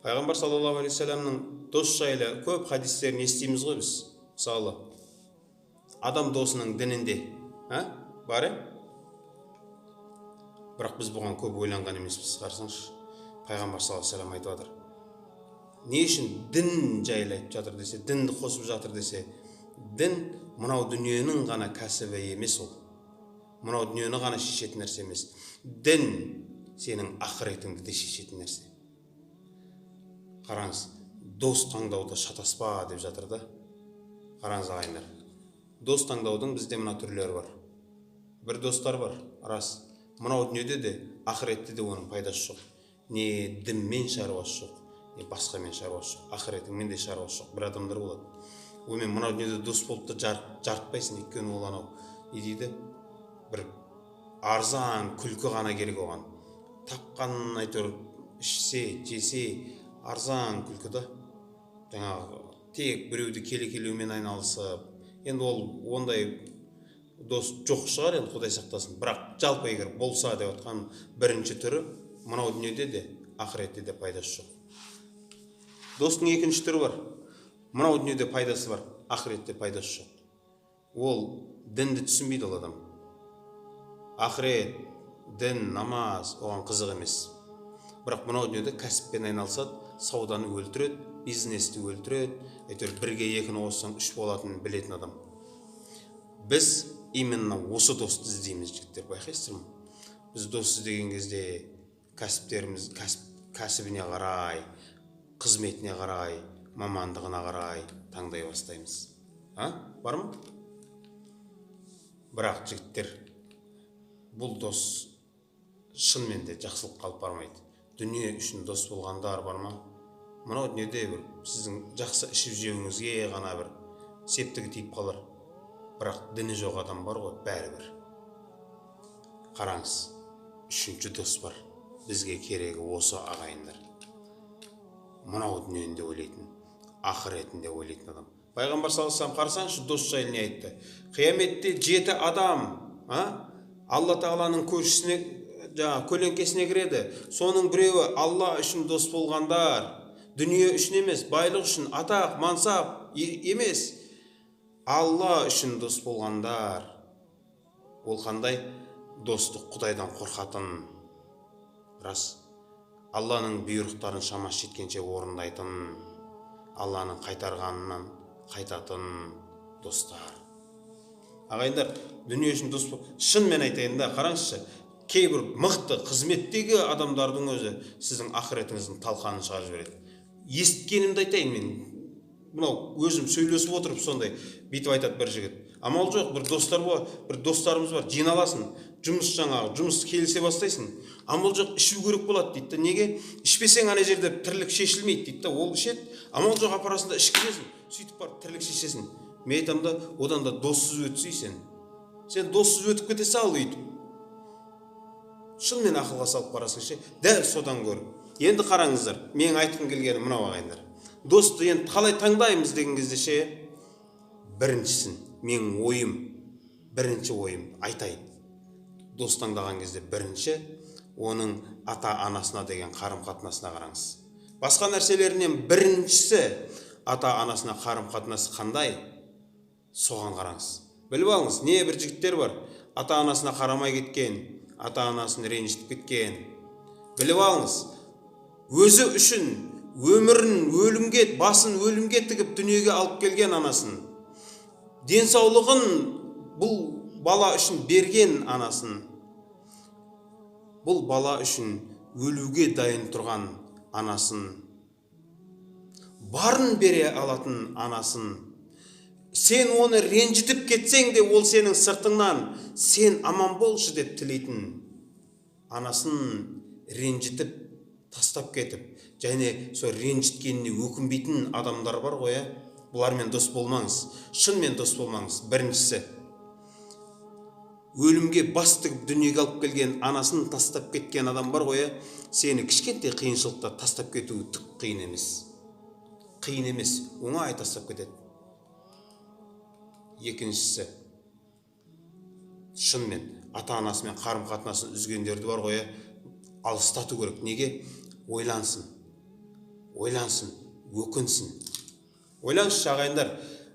Пайғамбар саллаллаху алейхи вассаламның дос жайлы көп хадистерін естиміз ғой біз. Мысалы, адам досының дінінде, бар бірақ біз бұған көп ойланған емеспіз. Қарасаңшы, Пайғамбар саллаллаху алейхи вассалам айтып жатыр. Не үшін дін жайлы айтып жатыр десе, дінді қосып жатыр десе, дін мынау дүниенің ғана кәсібі емес ол. Мынау дүниені ғана шешетін нәрсе емес. Дін сенің ақыретіңді де шешетін нәрсе. Қараңыз, дос таңдауда шатаспа деп жатыр да. Қараңыз ағайындар. Дос таңдаудың бізде мына түрлері бар. Бір достар бар, рас. Мынау дүниеде де, ақыретте де оның пайдасы жоқ. Не дінмен шаруасы жоқ, не басқамен шаруасы жоқ. Ақыретіңмен де шаруасы жоқ. Бір адамдар болады. Онымен мынау дүниеде дос болып та жарытпайсың, өйткені ол анау не дейді? Бір арзан күлкі ғана керек оған. Тапқанын айтыр, ішсе, жесе, арзан күлкі да. Жаңағы тек біреуді келе-келеумен айналысып. Енді ол ондай дос жоқ шығар, енді Құдай сақтасын. Бірақ жалпы егер болса деп отқан бірінші түрі мынау дүниеде де, ақыретте де пайдасы жоқ. Достың екінші түрі бар. Мынау дүниеде пайдасы бар, ақыретте пайдасы жоқ. Ол дінді түсінбейді ол адам. Ақырет, дін, намаз оған қызық емес. Бірақ мынау дүниеде кәсіппен айналысады, сауданы өлтіреді, бизнесті өлтіреді, әйтеуір бірге екіні қоссаң үш болатынын білетін адам. Біз именно осы досты іздейміз, жігіттер, байқайсыздар ма? Біз дос іздеген кезде кәсіптеріміз, кәсібіне қарай, қызметіне қарай, мамандығына қарай таңдай бастаймыз. Бар ма? Бірақ жігіттер, бұл дос шынымен де жақсылық қалып бармайды. Дүние үшін дос болғандар бар ма? Мынау дүниеде бір сіздің жақсы ішіп жеуіңізге ғана бір септігі тиіп қалар. Бірақ діні жоқ адам бар ғой, бәрібір. Қараңыз, үшінші дос бар. Бізге керегі осы ағайындар. Мынау дүниені де ойлайтын, ақыретінде ойлайтын адам. Пайғамбар саллаллаху алейхи вассалам қарасаңшы, дос жайлы не айтты? Қияметте 7 адам, Алла тағаланың көршісіне, көлеңкесіне кіреді. Соның біреуі Алла үшін дос болғандар. Дүние үшін емес, байлық үшін, атақ, мансап емес. Алла үшін дос болғандар. Ол қандай? Достық Құдайдан қорқатын. Рас. Алланың бұйрықтарын шамасы жеткенше орындайтын. Алланың қайтарғанынан қайтатын достар. Ағайындар, дүние үшін дос бол. Шынымен айтайын да, қараңызшы, кейбір мықты қызметтегі адамдардың өзі сіздің ақыретіңіздің талқанын шығарып жібереді. Естіткенімді айтайын мен. Мынау өзім сөйлесіп отырып сондай бүйтіп айтады бір жігіт. Амал жоқ, бір достарымыз бар, жиналасын, жұмыс келісе бастайсың. Амал жоқ, ішу керек болады дейді. Неге? Ішпесең ана жерде тірлік шешілмейді дейді. Ол ішеді, амал жоқ апарасында ішкізесің, сөйтіп барып тірлік шешесің. Мен айтамын да, одан да доссыз өтсейсің. Сен доссыз өтіп кете сал өйтіп. Шынымен ақылға салып қарасың ше, дәл содан гөр. Енді қараңыздар, мен айтқым келгені мынау ағайындар. Досты енді қалай таңдаймыз деген кезде ше, біріншісін, менің ойым, бірінші ойым айтайын. Дос таңдаған кезде бірінші, оның ата-анасына деген қарым-қатынасына қараңыз. Басқа нәрселерінен біріншісі, ата-анасына қарым-қатынасы қандай? Соған қараңыз. Біліп алыңыз, не бір жігіттер бар, ата-анасына қарамай кеткен, ата-анасын ренжітіп кеткен. Біліп алыңыз, өзі үшін өмірін өлімге, басын өлімге тігіп дүниеге алып келген анасын, денсаулығын бұл бала үшін берген анасын, бұл бала үшін өлуге дайын тұрған анасын, барын бере алатын анасын, сен оны ренжітіп кетсең де ол сенің сыртыңнан сен аман болшы деп тілейтін анасын ренжітіп тастап кетіп, және сол ренжіткеніне өкінбейтін адамдар бар ғой, бұлармен дос болмаңыз. Шынымен дос болмаңыз. Біріншісі, өлімге бас тігіп дүниеге алып келген анасын тастап кеткен адам бар ғой, сені кішкентай қиыншылықта тастап кетуі түк қиын емес. Қиын емес, оңай тастап кетеді. Екіншісі, шынымен ата-анасымен қарым-қатынасын үзгендерді бар ғой, алыстату керек. Неге? Ойлансын. ойлансын, өкінсін. Ойлаңызшы ағайындар,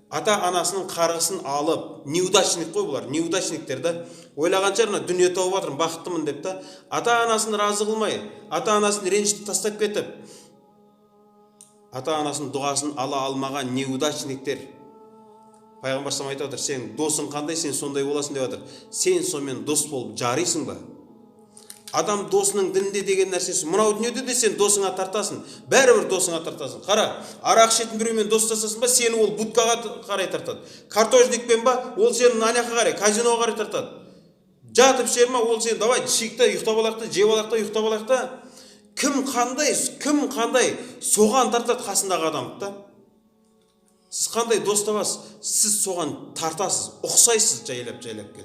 ата анасының қарғысын алып, неудачник қой бұлар, неудачниктер да, ойлаған шығар дүние тауып жатырмын, бақыттымын деп та, ата анасын разы қылмай, ата анасын ренжітіп тастап кетіп, ата анасының дұғасын ала алмаған неудачниктер. Пайғамбар сам айтып жатыр, сен досың қандай, сен сондай боласың деп жатыр. Сен сонымен дос болып жарисың ба? Адам досының дінінде деген нәрсесі, мынау дүниеде де сен досыңа тартасың, бәрібір досыңа тартасың. Қара, арақ ішетін біреумен достасасың ба, сені ол будкаға қарай тартады. Картожникпен ба, ол сені аняққа қарай, казиноға қарай тартады. Жатып ішер ма, ол сені давай шикта ұйықтап алайық та, жеп алайық та, ұйықтап алайық та. Кім қандай соған тартады қасындағы адамды да. Сіз қандай дос табасыз, сіз соған тартасыз, ұқсайсыз жайлап келіп.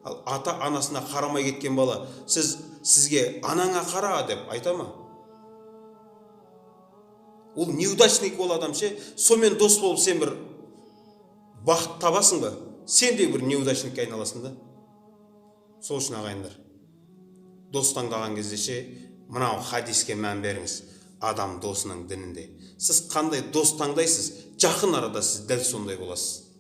Ал ата анасына қарамай кеткен бала, сізге анаңа қара деп айта ма? Ол неудачник ол адам ше, сонымен дос болып сен бір бақыт табасың ба? Сен де бір неудачникке айналасың да. Сол үшін ағайындар, дос таңдаған кезде ше, мынау хадиске мән беріңіз. Адам досының дінінде. Сіз қандай дос таңдайсыз, жақын арада сіз дәл сондай боласыз.